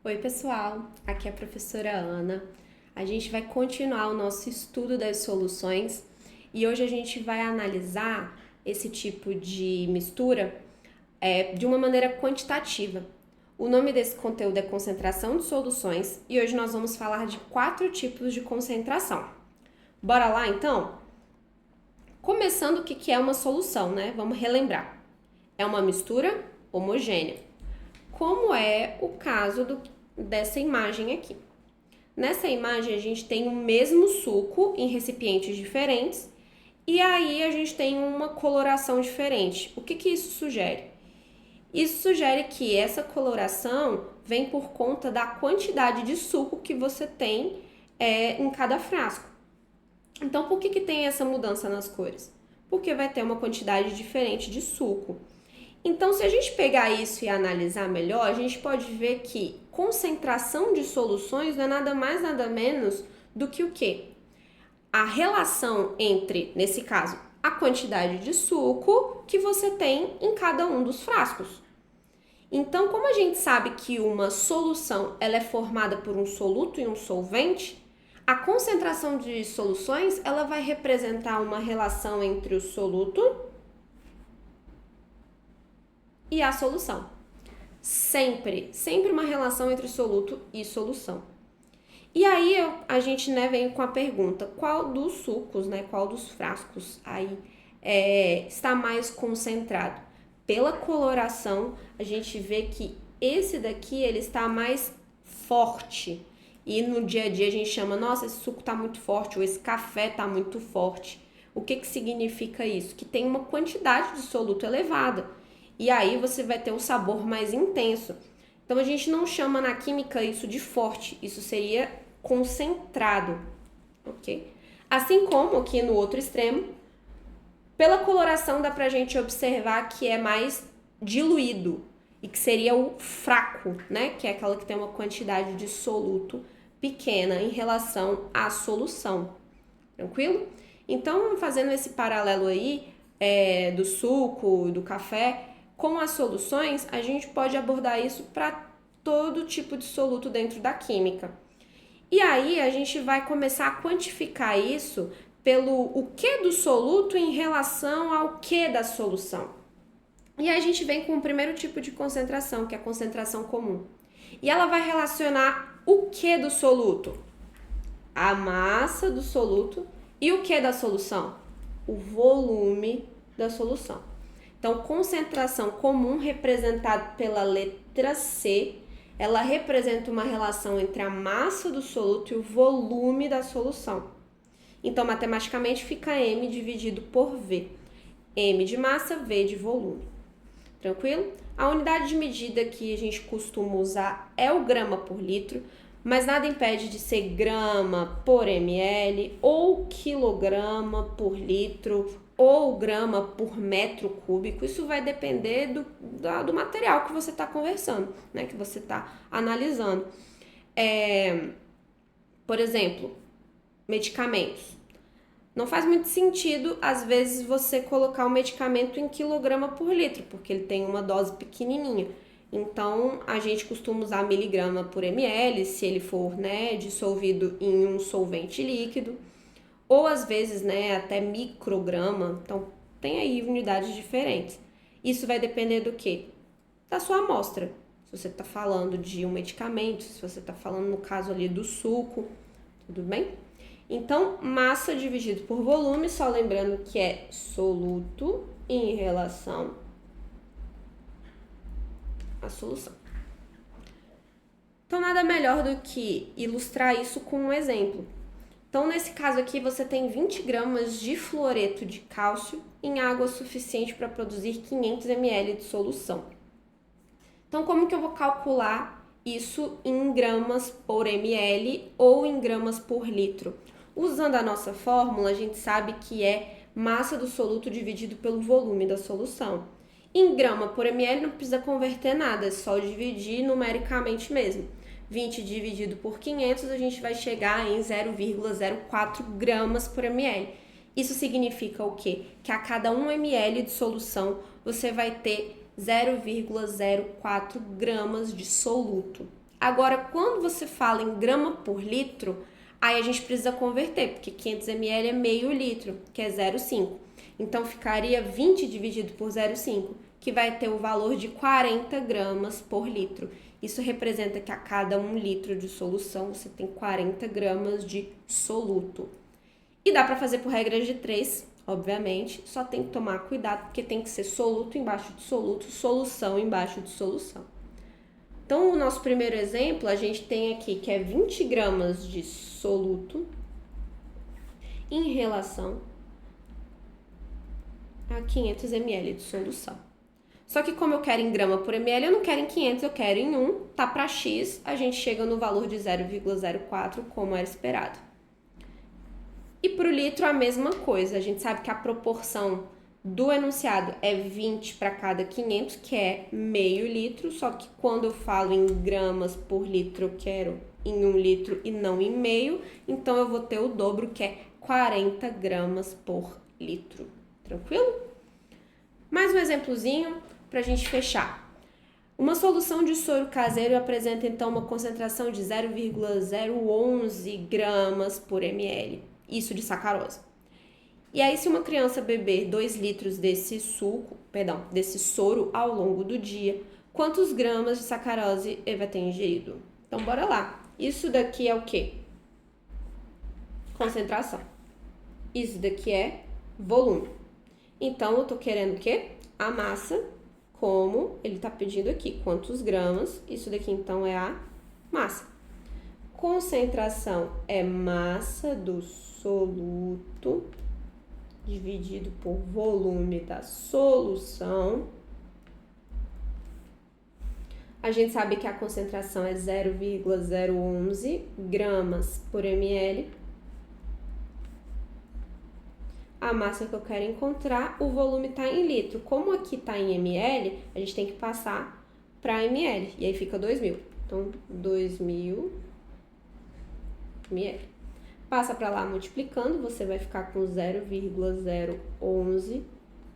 Oi, pessoal. Aqui é a professora Ana. A gente vai continuar o nosso estudo das soluções e hoje a gente vai analisar esse tipo de mistura de uma maneira quantitativa. O nome desse conteúdo é concentração de soluções e hoje nós vamos falar de 4 tipos de concentração. Bora lá, então? Começando, o que é uma solução, né? Vamos relembrar. É uma mistura homogênea, como é o caso dessa imagem aqui. Nessa imagem, a gente tem o mesmo suco em recipientes diferentes e aí a gente tem uma coloração diferente. O que isso sugere? Isso sugere que essa coloração vem por conta da quantidade de suco que você tem em cada frasco. Então, por que tem essa mudança nas cores? Porque vai ter uma quantidade diferente de suco. Então, se a gente pegar isso e analisar melhor, a gente pode ver que concentração de soluções não é nada mais, nada menos do que o quê? A relação entre, nesse caso, a quantidade de suco que você tem em cada um dos frascos. Então, como a gente sabe que uma solução ela é formada por um soluto e um solvente, a concentração de soluções ela vai representar uma relação entre o soluto e a solução. Sempre uma relação entre soluto e solução. E aí a gente vem com a pergunta, qual dos sucos, qual dos frascos aí está mais concentrado? Pela coloração, a gente vê que esse daqui ele está mais forte. E no dia a dia a gente chama, nossa, esse suco está muito forte, ou esse café está muito forte. O que significa isso? Que tem uma quantidade de soluto elevada. E aí você vai ter um sabor mais intenso. Então a gente não chama na química isso de forte, isso seria concentrado, ok? Assim como aqui no outro extremo, pela coloração dá pra gente observar que é mais diluído e que seria o fraco, né? Que é aquela que tem uma quantidade de soluto pequena em relação à solução, tranquilo? Então, fazendo esse paralelo aí do suco, do café, com as soluções, a gente pode abordar isso para todo tipo de soluto dentro da química. E aí a gente vai começar a quantificar isso pelo o que do soluto em relação ao que da solução. E aí a gente vem com o primeiro tipo de concentração, que é a concentração comum. E ela vai relacionar o que do soluto? A massa do soluto e o que da solução? O volume da solução. Então, concentração comum representada pela letra C, ela representa uma relação entre a massa do soluto e o volume da solução. Então, matematicamente, fica M dividido por V. M de massa, V de volume. Tranquilo? A unidade de medida que a gente costuma usar é o grama por litro, mas nada impede de ser grama por ml, ou quilograma por litro, ou grama por metro cúbico. Isso vai depender do material que você está conversando, né? Que você está analisando. Por exemplo, medicamentos. Não faz muito sentido, às vezes, você colocar o medicamento em quilograma por litro, porque ele tem uma dose pequenininha. Então, a gente costuma usar miligrama por ml, se ele for, dissolvido em um solvente líquido. Ou, às vezes, até micrograma. Então, tem aí unidades diferentes. Isso vai depender do quê? Da sua amostra. Se você está falando de um medicamento, se você está falando, no caso ali, do suco, tudo bem? Então, massa dividido por volume, só lembrando que é soluto em relação à solução. Então, nada melhor do que ilustrar isso com um exemplo. Então, nesse caso aqui, você tem 20 gramas de fluoreto de cálcio em água suficiente para produzir 500 ml de solução. Então, como que eu vou calcular isso em gramas por ml ou em gramas por litro? Usando a nossa fórmula, a gente sabe que é massa do soluto dividido pelo volume da solução. Em grama por ml não precisa converter nada, é só dividir numericamente mesmo. 20 dividido por 500, a gente vai chegar em 0,04 gramas por ml. Isso significa o quê? Que a cada 1 ml de solução, você vai ter 0,04 gramas de soluto. Agora, quando você fala em grama por litro, aí a gente precisa converter, porque 500 ml é meio litro, que é 0,5. Então, ficaria 20 dividido por 0,5, que vai ter o valor de 40 gramas por litro. Isso representa que a cada 1 litro de solução, você tem 40 gramas de soluto. E dá para fazer por regra de 3, obviamente, só tem que tomar cuidado, porque tem que ser soluto embaixo de soluto, solução embaixo de solução. Então, o nosso primeiro exemplo, a gente tem aqui que é 20 gramas de soluto em relação a 500 ml de solução. Só que como eu quero em grama por ml, eu não quero em 500, eu quero em 1, tá para x, a gente chega no valor de 0,04, como era esperado. E para o litro, a mesma coisa, a gente sabe que a proporção do enunciado é 20 para cada 500, que é meio litro, só que quando eu falo em gramas por litro, eu quero em 1 litro e não em meio, então eu vou ter o dobro, que é 40 gramas por litro. Tranquilo? Mais um exemplozinho para a gente fechar. Uma solução de soro caseiro apresenta então uma concentração de 0,011 gramas por ml, isso de sacarose. E aí, se uma criança beber 2 litros desse soro ao longo do dia, quantos gramas de sacarose ele vai ter ingerido? Então, bora lá. Isso daqui é o quê? Concentração. Isso daqui é volume. Então, eu tô querendo o quê? A massa, como ele tá pedindo aqui. Quantos gramas? Isso daqui, então, é a massa. Concentração é massa do soluto dividido por volume da solução. A gente sabe que a concentração é 0,011 gramas por ml. A massa que eu quero encontrar, o volume está em litro. Como aqui está em ml, a gente tem que passar para ml. E aí fica 2.000. Então, 2.000 ml. Passa para lá multiplicando, você vai ficar com 0,011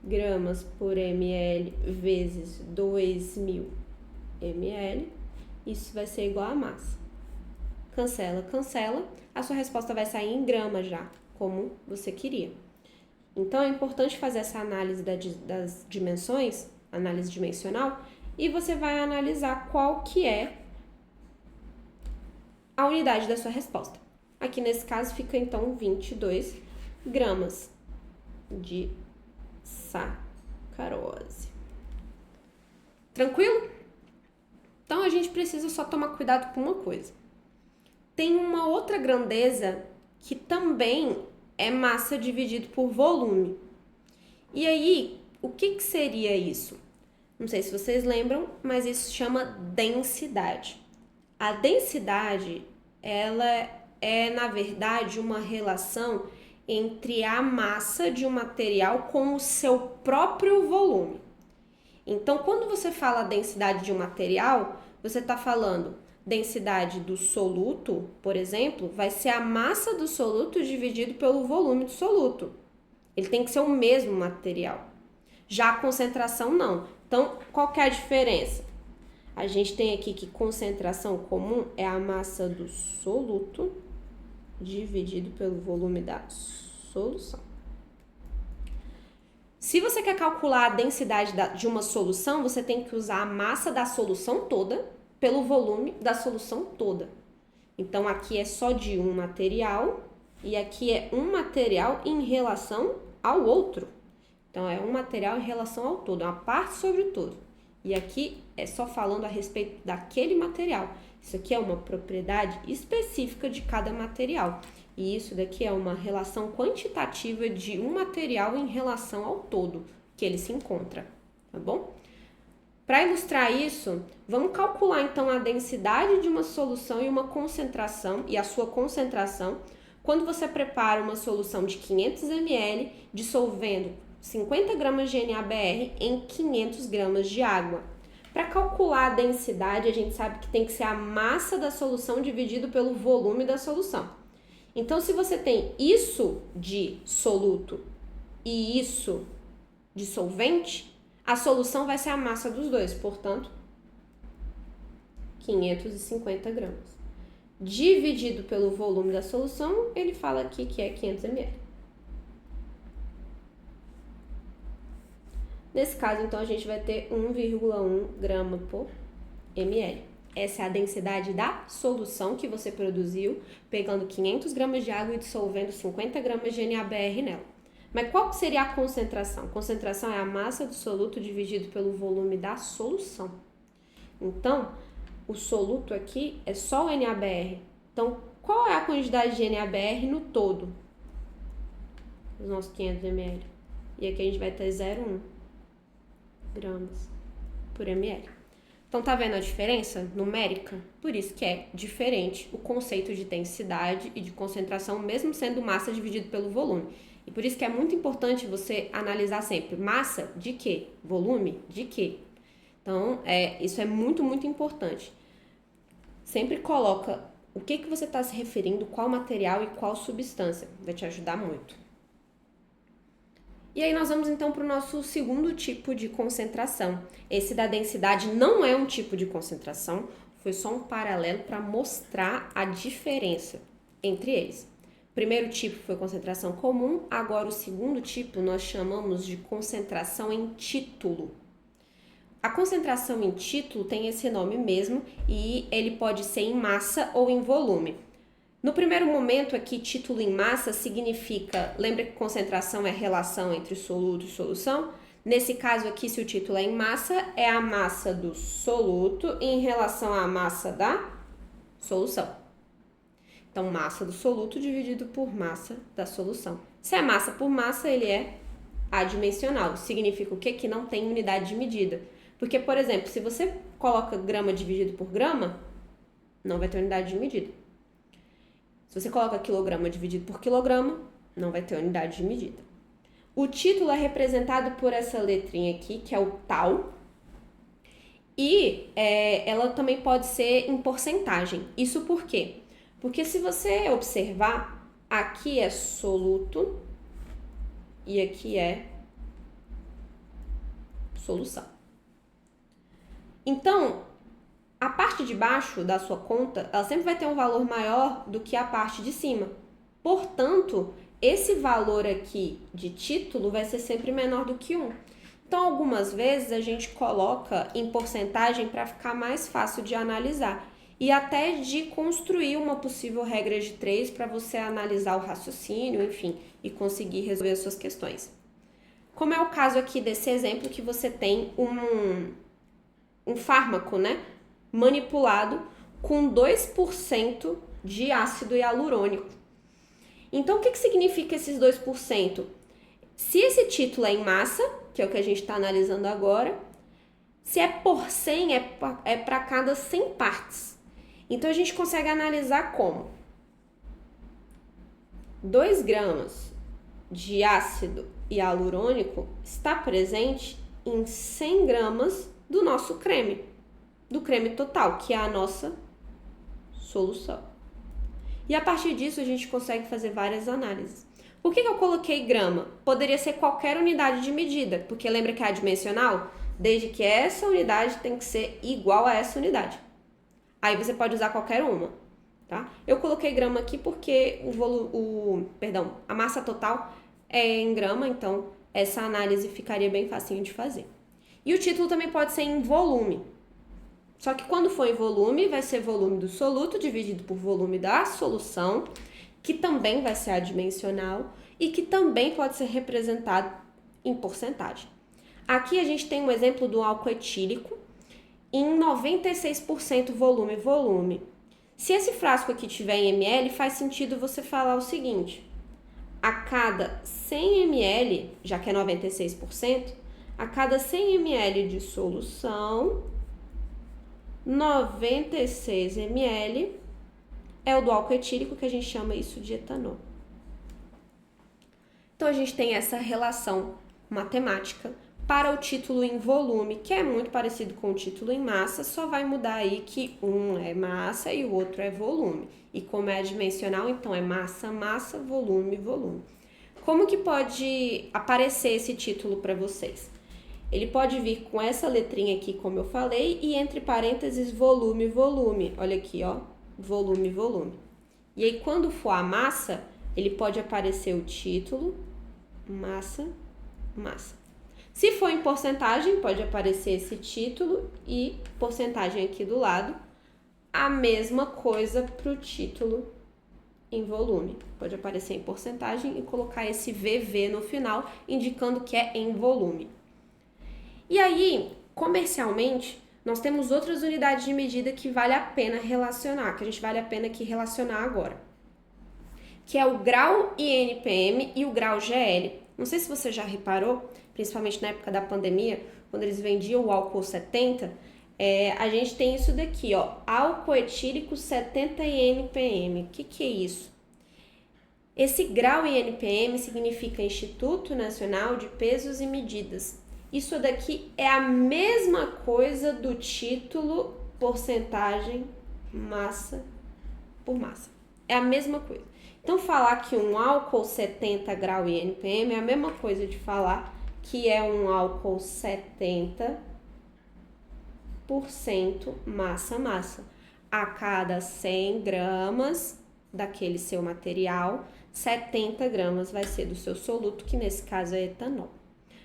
gramas por ml vezes 2.000 ml. Isso vai ser igual a massa. Cancela, cancela. A sua resposta vai sair em gramas já, como você queria. Então, é importante fazer essa análise das dimensões, análise dimensional, e você vai analisar qual que é a unidade da sua resposta. Aqui nesse caso fica então 22 gramas de sacarose. Tranquilo? Então a gente precisa só tomar cuidado com uma coisa. Tem uma outra grandeza que também é massa dividido por volume. E aí, o que seria isso? Não sei se vocês lembram, mas isso chama densidade. A densidade, ela é, na verdade, uma relação entre a massa de um material com o seu próprio volume. Então, quando você fala densidade de um material, você está falando densidade do soluto, por exemplo, vai ser a massa do soluto dividido pelo volume do soluto. Ele tem que ser o mesmo material. Já a concentração, não. Então, qual que é a diferença? A gente tem aqui que concentração comum é a massa do soluto dividido pelo volume da solução. Se você quer calcular a densidade de uma solução, você tem que usar a massa da solução toda pelo volume da solução toda. Então, aqui é só de um material e aqui é um material em relação ao outro. Então, é um material em relação ao todo, é uma parte sobre o todo. E aqui é só falando a respeito daquele material. Isso aqui é uma propriedade específica de cada material. E isso daqui é uma relação quantitativa de um material em relação ao todo que ele se encontra, tá bom? Para ilustrar isso, vamos calcular então a densidade de uma solução e uma concentração, e a sua concentração, quando você prepara uma solução de 500 ml dissolvendo 50 gramas de NaBr em 500 gramas de água. Para calcular a densidade, a gente sabe que tem que ser a massa da solução dividido pelo volume da solução. Então, se você tem isso de soluto e isso de solvente, a solução vai ser a massa dos dois. Portanto, 550 gramas. Dividido pelo volume da solução, ele fala aqui que é 500 ml. Nesse caso, então, a gente vai ter 1,1 grama por ml. Essa é a densidade da solução que você produziu, pegando 500 gramas de água e dissolvendo 50 gramas de NaBr nela. Mas qual seria a concentração? Concentração é a massa do soluto dividido pelo volume da solução. Então, o soluto aqui é só o NaBr. Então, qual é a quantidade de NaBr no todo? Os nossos 500 ml. E aqui a gente vai ter 0,1 gramas por ml. Então, tá vendo a diferença numérica? Por isso que é diferente o conceito de densidade e de concentração, mesmo sendo massa dividido pelo volume. E por isso que é muito importante você analisar sempre massa de quê? Volume de quê? Então, isso é muito, muito importante. Sempre coloca o que você está se referindo, qual material e qual substância. Vai te ajudar muito. E aí nós vamos então para o nosso segundo tipo de concentração. Esse da densidade não é um tipo de concentração, foi só um paralelo para mostrar a diferença entre eles. O primeiro tipo foi concentração comum, agora o segundo tipo nós chamamos de concentração em título. A concentração em título tem esse nome mesmo e ele pode ser em massa ou em volume. No primeiro momento aqui, título em massa significa, lembra que concentração é relação entre soluto e solução? Nesse caso aqui, se o título é em massa, é a massa do soluto em relação à massa da solução. Então, massa do soluto dividido por massa da solução. Se é massa por massa, ele é adimensional. Significa o quê? Que não tem unidade de medida. Porque, por exemplo, se você coloca grama dividido por grama, não vai ter unidade de medida. Se você coloca quilograma dividido por quilograma, não vai ter unidade de medida. O título é representado por essa letrinha aqui, que é o tal. E ela também pode ser em porcentagem. Isso por quê? Porque se você observar, aqui é soluto e aqui é solução. Então, a parte de baixo da sua conta, ela sempre vai ter um valor maior do que a parte de cima. Portanto, esse valor aqui de título vai ser sempre menor do que 1. Então, algumas vezes a gente coloca em porcentagem para ficar mais fácil de analisar e até de construir uma possível regra de 3 para você analisar o raciocínio, enfim, e conseguir resolver as suas questões. Como é o caso aqui desse exemplo que você tem um fármaco, né, manipulado com 2% de ácido hialurônico. Então, o que significa esses 2%? Se esse título é em massa, que é o que a gente está analisando agora, se é por 100, é para cada 100 partes. Então, a gente consegue analisar como 2 gramas de ácido hialurônico está presente em 100 gramas do nosso creme, do creme total, que é a nossa solução. E a partir disso, a gente consegue fazer várias análises. Por que eu coloquei grama? Poderia ser qualquer unidade de medida, porque lembra que é adimensional? Desde que essa unidade tem que ser igual a essa unidade. Aí você pode usar qualquer uma, tá? Eu coloquei grama aqui porque a massa total é em grama, então essa análise ficaria bem facinho de fazer. E o título também pode ser em volume. Só que quando for em volume, vai ser volume do soluto dividido por volume da solução, que também vai ser adimensional e que também pode ser representado em porcentagem. Aqui a gente tem um exemplo do álcool etílico em 96% volume. Se esse frasco aqui tiver em ml, faz sentido você falar o seguinte: a cada 100 ml, já que é 96%, a cada 100 ml de solução, 96 ml é o do álcool etílico, que a gente chama isso de etanol. Então, a gente tem essa relação matemática para o título em volume, que é muito parecido com o título em massa, só vai mudar aí que um é massa e o outro é volume. E como é adimensional, então é massa, massa, volume, volume. Como que pode aparecer esse título para vocês? Ele pode vir com essa letrinha aqui, como eu falei, e entre parênteses, volume, volume. Olha aqui, ó, volume, volume. E aí, quando for a massa, ele pode aparecer o título, massa, massa. Se for em porcentagem, pode aparecer esse título e porcentagem aqui do lado. A mesma coisa para o título em volume. Pode aparecer em porcentagem e colocar esse VV no final, indicando que é em volume. E aí, comercialmente, nós temos outras unidades de medida que vale a pena relacionar, que a gente vale a pena aqui relacionar agora. Que é o grau INPM e o grau GL. Não sei se você já reparou, principalmente na época da pandemia, quando eles vendiam o álcool 70, a gente tem isso daqui, ó, álcool etílico 70 INPM. O que é isso? Esse grau INPM significa Instituto Nacional de Pesos e Medidas. Isso daqui é a mesma coisa do título porcentagem massa por massa. É a mesma coisa. Então, falar que um álcool 70 grau INPM é a mesma coisa de falar que é um álcool 70% massa-massa. A cada 100 gramas daquele seu material, 70 gramas vai ser do seu soluto, que nesse caso é etanol.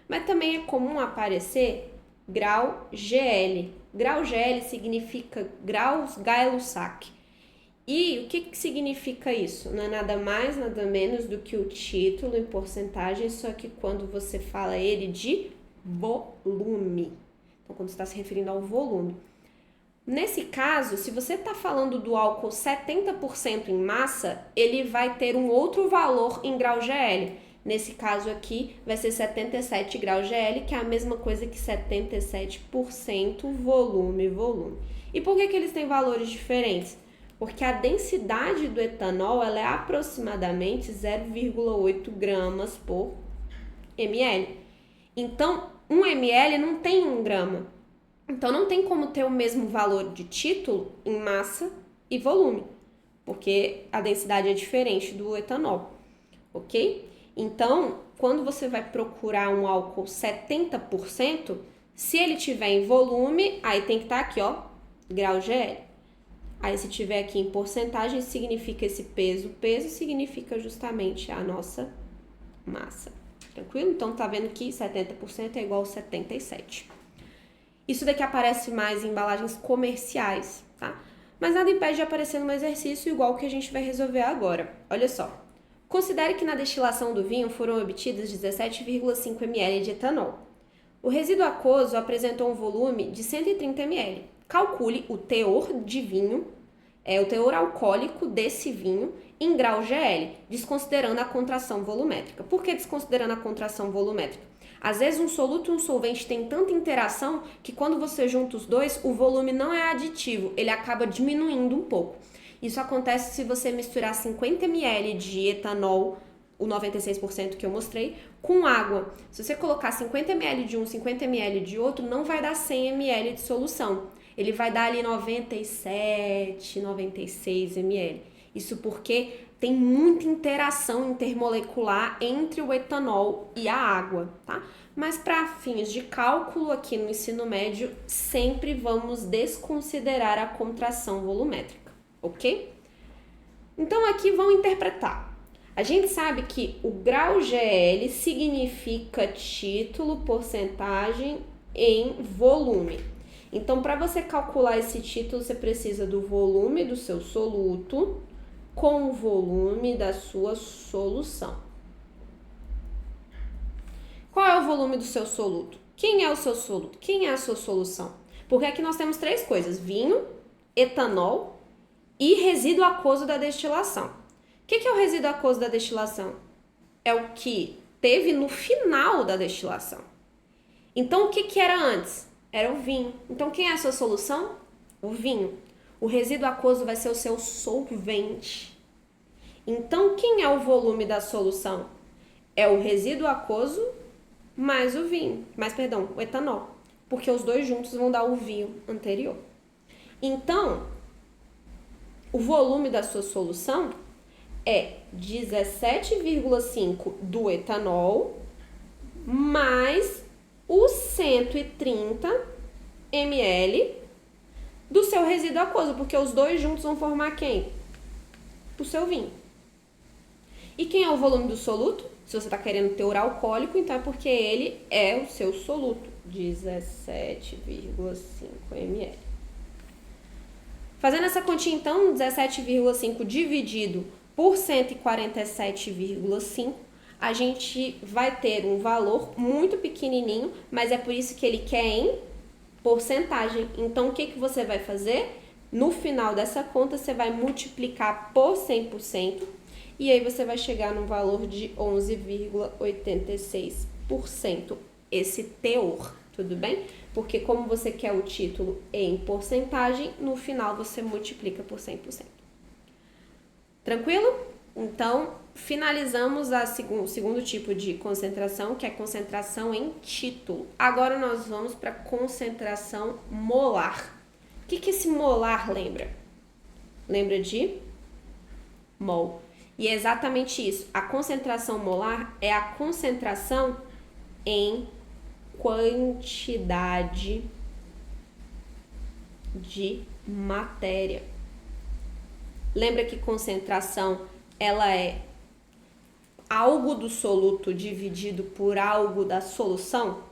Mas também é comum aparecer grau GL. Grau GL significa graus Gay-Lussac. E o que significa isso? Não é nada mais, nada menos do que o título em porcentagem, só que quando você fala ele de volume. Então, quando você está se referindo ao volume. Nesse caso, se você está falando do álcool 70% em massa, ele vai ter um outro valor em grau GL. Nesse caso aqui, vai ser 77 graus GL, que é a mesma coisa que 77% volume, volume. E por que eles têm valores diferentes? Porque a densidade do etanol ela é aproximadamente 0,8 gramas por ml. Então, 1 ml não tem 1 grama. Então, não tem como ter o mesmo valor de título em massa e volume, porque a densidade é diferente do etanol, ok? Então, quando você vai procurar um álcool 70%, se ele tiver em volume, aí tem que estar aqui, ó, grau GL. Aí, se tiver aqui em porcentagem, significa esse peso. Peso significa justamente a nossa massa. Tranquilo? Então, tá vendo que 70% é igual a 77. Isso daqui aparece mais em embalagens comerciais, tá? Mas nada impede de aparecer no exercício igual que a gente vai resolver agora. Olha só. Considere que na destilação do vinho foram obtidas 17,5 ml de etanol. O resíduo aquoso apresentou um volume de 130 ml. Calcule o teor de vinho, o teor alcoólico desse vinho em grau GL, desconsiderando a contração volumétrica. Por que desconsiderando a contração volumétrica? Às vezes um soluto e um solvente têm tanta interação que quando você junta os dois, o volume não é aditivo, ele acaba diminuindo um pouco. Isso acontece se você misturar 50 ml de etanol, o 96% que eu mostrei, com água. Se você colocar 50 ml de um, 50 ml de outro, não vai dar 100 ml de solução. Ele vai dar ali 97, 96 ml. Isso porque tem muita interação intermolecular entre o etanol e a água, tá? Mas para fins de cálculo aqui no ensino médio, sempre vamos desconsiderar a contração volumétrica, ok? Então aqui vão interpretar. A gente sabe que o grau GL significa título, porcentagem em volume. Então, para você calcular esse título, você precisa do volume do seu soluto com o volume da sua solução. Qual é o volume do seu soluto? Quem é o seu soluto? Quem é a sua solução? Porque aqui nós temos três coisas: vinho, etanol e resíduo aquoso da destilação. O que é o resíduo aquoso da destilação? É o que teve no final da destilação. Então, o que era antes? Era o vinho. Então, quem é a sua solução? O vinho. O resíduo aquoso vai ser o seu solvente. Então, quem é o volume da solução? É o resíduo aquoso mais o vinho. O etanol. Porque os dois juntos vão dar o vinho anterior. Então, o volume da sua solução é 17,5 do etanol mais os 130 ml do seu resíduo aquoso, porque os dois juntos vão formar quem? O seu vinho. E quem é o volume do soluto? Se você está querendo teor alcoólico, então é porque ele é o seu soluto, 17,5 ml. Fazendo essa continha, então, 17,5 dividido por 147,5, a gente vai ter um valor muito pequenininho, mas é por isso que ele quer em porcentagem. Então, o que você vai fazer? No final dessa conta, você vai multiplicar por 100%, e aí você vai chegar no valor de 11,86%, esse teor, tudo bem? Porque como você quer o título em porcentagem, no final você multiplica por 100%. Tranquilo? Então, finalizamos o segundo tipo de concentração, que é concentração em título. Agora nós vamos para concentração molar. O que esse molar lembra? Lembra de mol. E é exatamente isso. A concentração molar é a concentração em quantidade de matéria. Lembra que concentração, ela é algo do soluto dividido por algo da solução?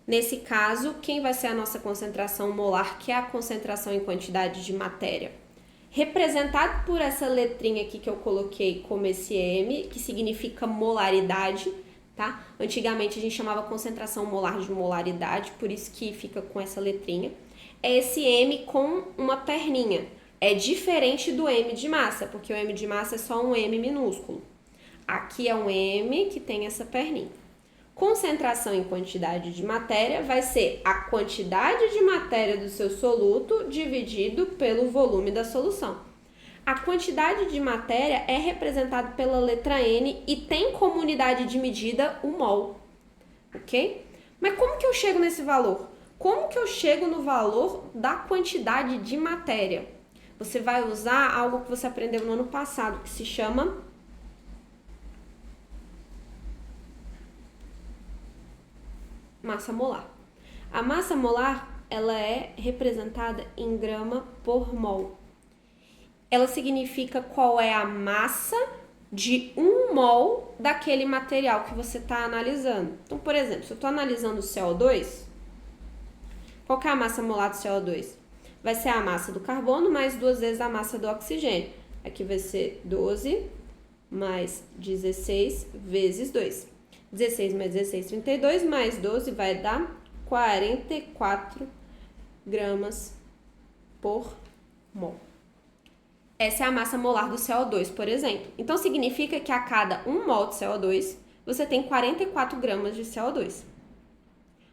Nesse caso, quem vai ser a nossa concentração molar, que é a concentração em quantidade de matéria? Representado por essa letrinha aqui que eu coloquei como esse M, que significa molaridade, tá? Antigamente a gente chamava concentração molar de molaridade, por isso que fica com essa letrinha. É esse M com uma perninha. É diferente do M de massa, porque o M de massa é só um M minúsculo. Aqui é um M que tem essa perninha. Concentração em quantidade de matéria vai ser a quantidade de matéria do seu soluto dividido pelo volume da solução. A quantidade de matéria é representada pela letra N e tem como unidade de medida o mol, ok? Mas como que eu chego nesse valor? Como que eu chego no valor da quantidade de matéria? Você vai usar algo que você aprendeu no ano passado, que se chama massa molar. A massa molar, ela é representada em grama por mol. Ela significa qual é a massa de 1 mol daquele material que você está analisando. Então, por exemplo, se eu estou analisando o CO2, qual que é a massa molar do CO2? Vai ser a massa do carbono mais 2 vezes a massa do oxigênio. Aqui vai ser 12 mais 16 vezes 2. 16 mais 16, 32, mais 12 vai dar 44 gramas por mol. Essa é a massa molar do CO2, por exemplo. Então, significa que a cada 1 mol de CO2, você tem 44 gramas de CO2.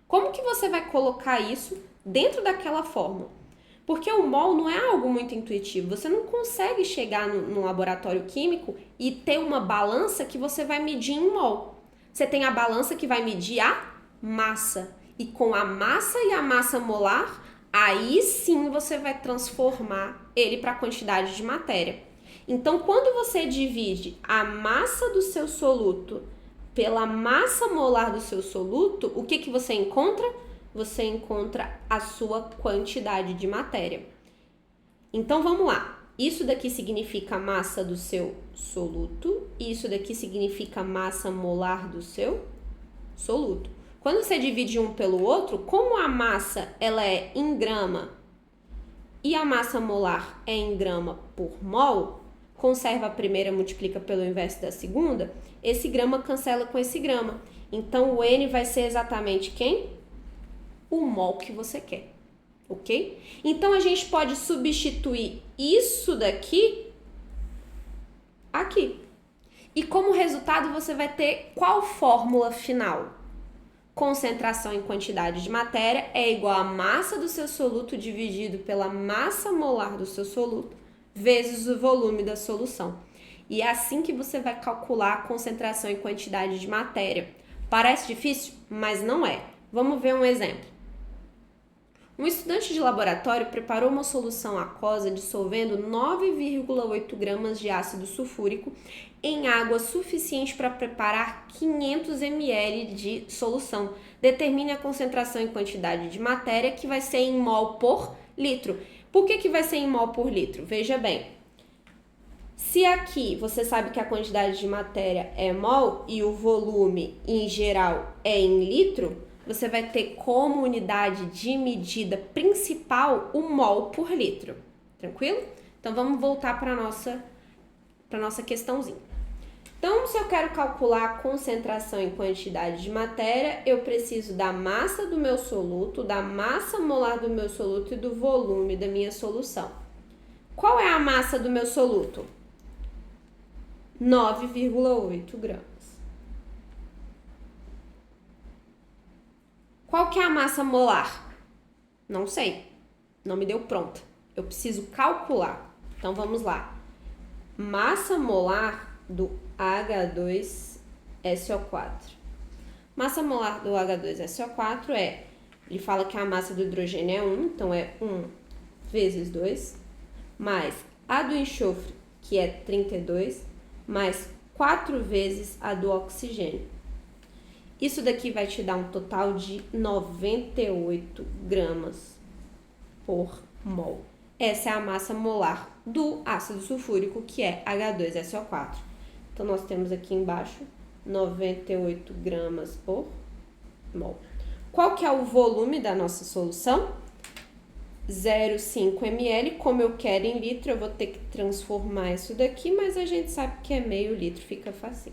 Como que você vai colocar isso dentro daquela fórmula? Porque o mol não é algo muito intuitivo. Você não consegue chegar no laboratório químico e ter uma balança que você vai medir em mol. Você tem a balança que vai medir a massa. E com a massa e a massa molar, aí sim você vai transformar ele para a quantidade de matéria. Então, quando você divide a massa do seu soluto pela massa molar do seu soluto, o que você encontra? Você encontra a sua quantidade de matéria. Então, vamos lá. Isso daqui significa a massa do seu soluto e isso daqui significa massa molar do seu soluto. Quando você divide um pelo outro, como a massa ela é em grama e a massa molar é em grama por mol, conserva a primeira, multiplica pelo inverso da segunda, esse grama cancela com esse grama. Então, o N vai ser exatamente quem? O mol que você quer, ok? Então, a gente pode substituir isso daqui aqui. E como resultado, você vai ter qual fórmula final? Concentração em quantidade de matéria é igual a massa do seu soluto dividido pela massa molar do seu soluto vezes o volume da solução. E é assim que você vai calcular a concentração em quantidade de matéria. Parece difícil, mas não é. Vamos ver um exemplo. Um estudante de laboratório preparou uma solução aquosa dissolvendo 9,8 gramas de ácido sulfúrico em água suficiente para preparar 500 ml de solução. Determine a concentração e quantidade de matéria que vai ser em mol por litro. Por que vai ser em mol por litro? Veja bem, se aqui você sabe que a quantidade de matéria é mol e o volume em geral é em litro, você vai ter como unidade de medida principal o mol por litro. Tranquilo? Então vamos voltar para a nossa questãozinha. Então, se eu quero calcular a concentração em quantidade de matéria, eu preciso da massa do meu soluto, da massa molar do meu soluto e do volume da minha solução. Qual é a massa do meu soluto? 9,8 gramas. Qual que é a massa molar? Não sei. Não me deu pronta. Eu preciso calcular. Então, vamos lá. Massa molar do H2SO4. Massa molar do H2SO4 ele fala que a massa do hidrogênio é 1, então é 1 vezes 2, mais a do enxofre, que é 32, mais 4 vezes a do oxigênio. Isso daqui vai te dar um total de 98 gramas por mol. Essa é a massa molar do ácido sulfúrico, que é H2SO4. Então, nós temos aqui embaixo 98 gramas por mol. Qual que é o volume da nossa solução? 0,5 ml. Como eu quero em litro, eu vou ter que transformar isso daqui, mas a gente sabe que é meio litro, fica fácil.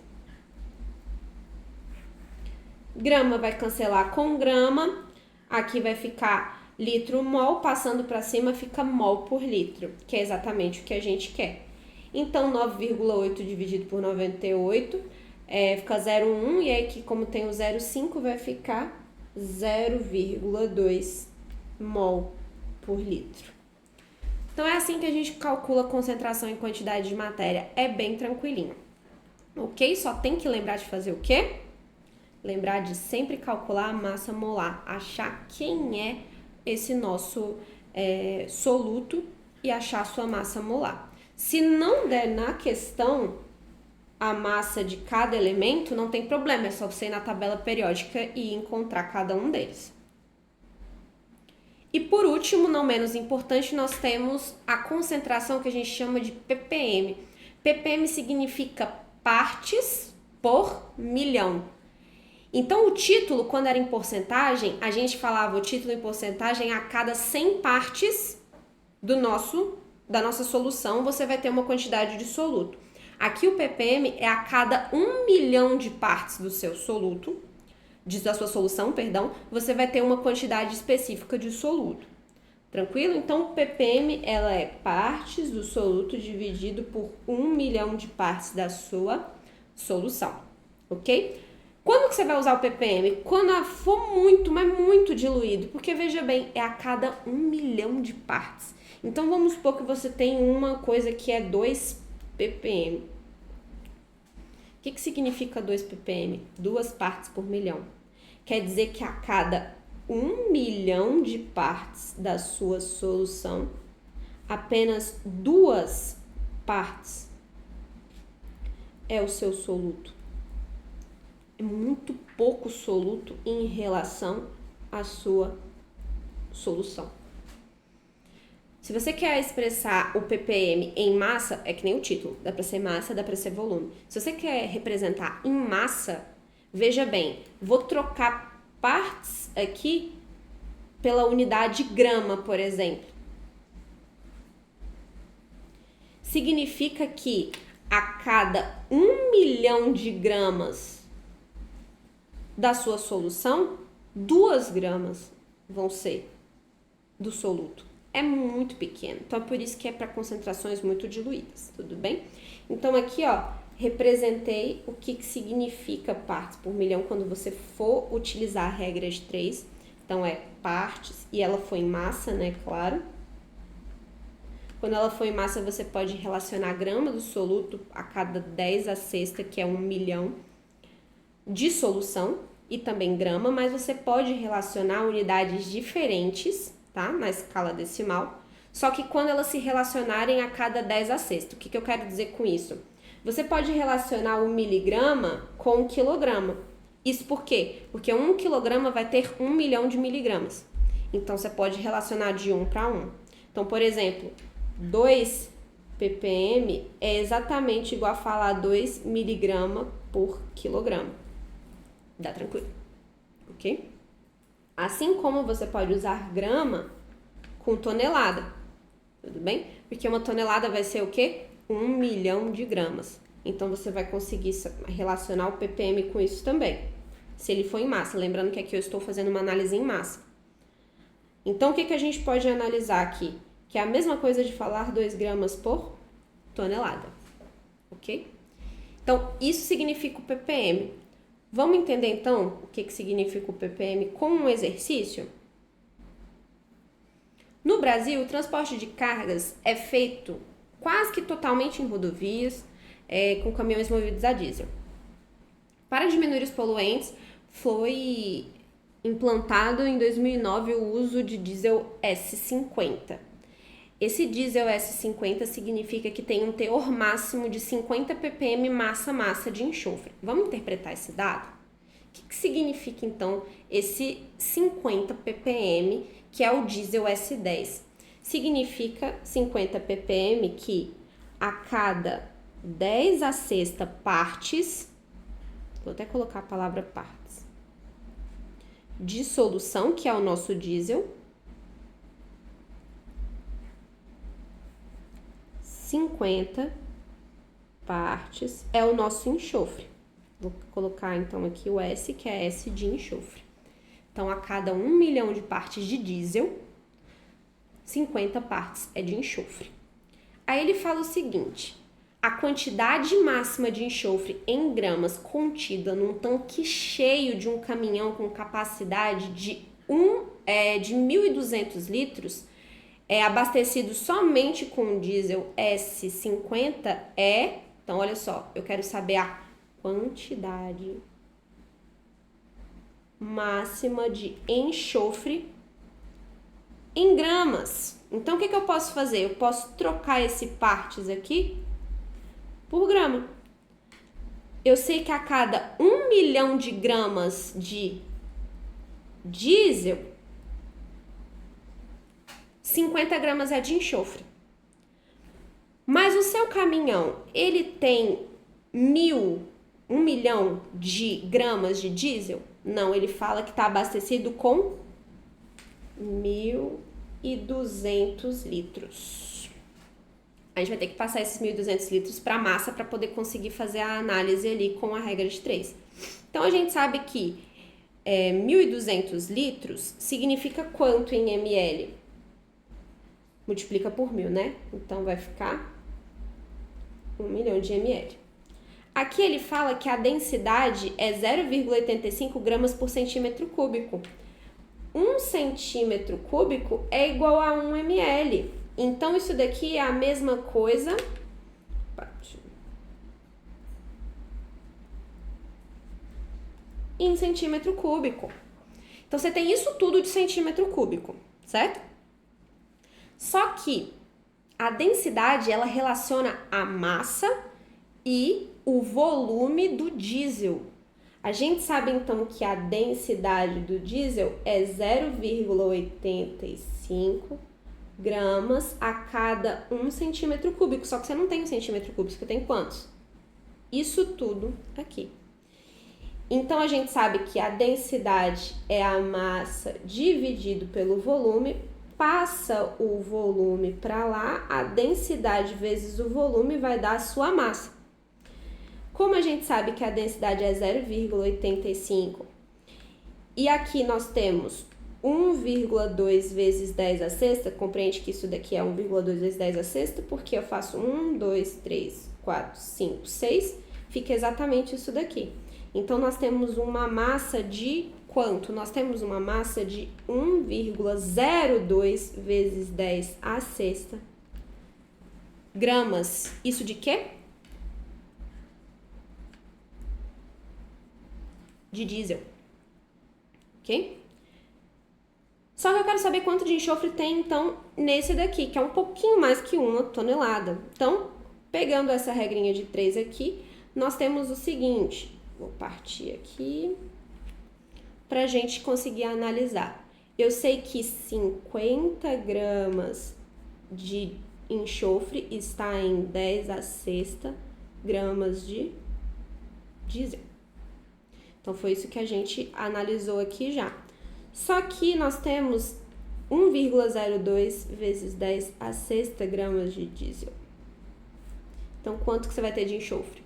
Grama vai cancelar com grama. Aqui vai ficar litro mol, passando para cima fica mol por litro, que é exatamente o que a gente quer. Então, 9,8 dividido por 98 fica 0,1, e aí aqui, como tem o 0,5, vai ficar 0,2 mol por litro. Então, é assim que a gente calcula a concentração em quantidade de matéria. É bem tranquilinho. Ok? Só tem que lembrar de fazer o quê? Lembrar de sempre calcular a massa molar, achar quem é esse nosso soluto e achar a sua massa molar. Se não der na questão a massa de cada elemento, não tem problema, é só você ir na tabela periódica e encontrar cada um deles. E por último, não menos importante, nós temos a concentração que a gente chama de ppm. ppm significa partes por milhão. Então, o título, quando era em porcentagem, a gente falava o título em porcentagem a cada 100 partes da nossa solução, você vai ter uma quantidade de soluto. Aqui o ppm é a cada 1 milhão de partes do seu soluto, da sua solução, perdão, você vai ter uma quantidade específica de soluto. Tranquilo? Então, o ppm, ela é partes do soluto dividido por 1 milhão de partes da sua solução, ok? Quando que você vai usar o ppm? Quando for muito, mas muito diluído, porque veja bem, é a cada 1 milhão de partes. Então, vamos supor que você tem uma coisa que é 2 ppm. O que significa 2 ppm? 2 partes por milhão. Quer dizer que a cada 1 milhão de partes da sua solução, apenas 2 partes é o seu soluto. É muito pouco soluto em relação à sua solução. Se você quer expressar o ppm em massa, é que nem o título, dá para ser massa, dá para ser volume. Se você quer representar em massa, veja bem, vou trocar partes aqui pela unidade grama, por exemplo. Significa que a cada 1 milhão de gramas da sua solução, 2 gramas vão ser do soluto. É muito pequeno, então é por isso que é para concentrações muito diluídas, tudo bem? Então aqui, ó, representei o que significa partes por milhão quando você for utilizar a regra de 3. Então é partes, e ela foi em massa, né, claro. Quando ela for em massa, você pode relacionar a grama do soluto a cada 10 a sexta, que é 1 milhão de solução, e também grama, mas você pode relacionar unidades diferentes tá? Na escala decimal. Só que quando elas se relacionarem a cada 10 a sexta. O que eu quero dizer com isso? Você pode relacionar o miligrama com o quilograma. Isso por quê? Porque 1 quilograma vai ter 1 milhão de miligramas. Então, você pode relacionar de 1 para 1. Então, por exemplo, 2 ppm é exatamente igual a falar 2 miligrama por quilograma. Dá tranquilo, ok? Assim como você pode usar grama com tonelada, tudo bem? Porque uma tonelada vai ser o quê? 1 milhão de gramas. Então, você vai conseguir relacionar o ppm com isso também. Se ele for em massa, lembrando que aqui eu estou fazendo uma análise em massa. Então, o que a gente pode analisar aqui? Que é a mesma coisa de falar 2 gramas por tonelada, ok? Então, isso significa o ppm. Vamos entender, então, o que significa o ppm com um exercício? No Brasil, o transporte de cargas é feito quase que totalmente em rodovias, com caminhões movidos a diesel. Para diminuir os poluentes, foi implantado em 2009 o uso de diesel S50. Esse diesel S50 significa que tem um teor máximo de 50 ppm massa de enxofre. Vamos interpretar esse dado? O que significa, então, esse 50 ppm, que é o diesel S10? Significa 50 ppm que a cada 10 a sexta partes, vou até colocar a palavra partes, de solução, que é o nosso diesel, 50 partes é o nosso enxofre. Vou colocar então aqui o S, que é S de enxofre. Então, a cada 1 milhão de partes de diesel, 50 partes é de enxofre. Aí ele fala o seguinte: a quantidade máxima de enxofre em gramas contida num tanque cheio de um caminhão com capacidade de 1.200 litros abastecido somente com diesel S50 então olha só, eu quero saber a quantidade máxima de enxofre em gramas. Então, o que eu posso fazer? Eu posso trocar esse partes aqui por grama. Eu sei que a cada 1 milhão de gramas de diesel, 50 gramas é de enxofre. Mas o seu caminhão, ele tem 1 milhão de gramas de diesel? Não, ele fala que está abastecido com 1.200 litros. A gente vai ter que passar esses 1.200 litros para a massa para poder conseguir fazer a análise ali com a regra de 3. Então, a gente sabe que 1.200 litros significa quanto em ml? Multiplica por 1.000, né? Então, vai ficar 1 milhão de ml. Aqui ele fala que a densidade é 0,85 gramas por centímetro cúbico. 1 centímetro cúbico é igual a 1 ml. Então, isso daqui é a mesma coisa. Em centímetro cúbico. Então, você tem isso tudo de centímetro cúbico, certo? Só que a densidade, ela relaciona a massa e o volume do diesel. A gente sabe, então, que a densidade do diesel é 0,85 gramas a cada 1 centímetro cúbico. Só que você não tem 1 centímetro cúbico, você tem quantos? Isso tudo aqui. Então, a gente sabe que a densidade é a massa dividido pelo volume. Passa o volume para lá, a densidade vezes o volume vai dar a sua massa. Como a gente sabe que a densidade é 0,85 e aqui nós temos 1,2 vezes 10 a sexta, compreende que isso daqui é 1,2 vezes 10 a sexta, porque eu faço 1, 2, 3, 4, 5, 6, fica exatamente isso daqui. Então, nós temos uma massa de quanto? Nós temos uma massa de 1,02 vezes 10 a sexta gramas. Isso de quê? De diesel. Ok? Só que eu quero saber quanto de enxofre tem, então, nesse daqui, que é um pouquinho mais que 1 tonelada. Então, pegando essa regrinha de 3 aqui, nós temos o seguinte, vou partir aqui para a gente conseguir analisar. Eu sei que 50 gramas de enxofre está em 10 a sexta gramas de diesel. Então, foi isso que a gente analisou aqui já. Só que nós temos 1,02 vezes 10 a sexta gramas de diesel. Então, quanto que você vai ter de enxofre?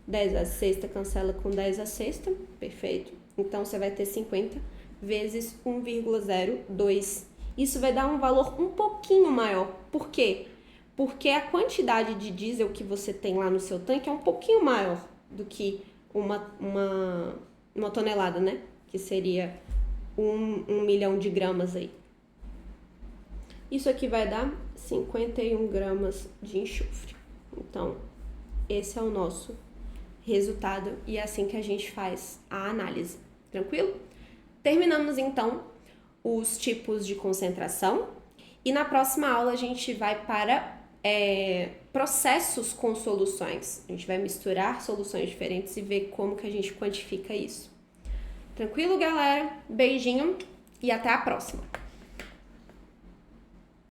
10 a sexta cancela com 10 a sexta, perfeito. Então, você vai ter 50 vezes 1,02. Isso vai dar um valor um pouquinho maior. Por quê? Porque a quantidade de diesel que você tem lá no seu tanque é um pouquinho maior do que uma tonelada, né? Que seria 1 milhão de gramas aí. Isso aqui vai dar 51 gramas de enxofre. Então, esse é o nosso resultado e é assim que a gente faz a análise. Tranquilo? Terminamos, então, os tipos de concentração e na próxima aula a gente vai para processos com soluções. A gente vai misturar soluções diferentes e ver como que a gente quantifica isso. Tranquilo, galera? Beijinho e até a próxima!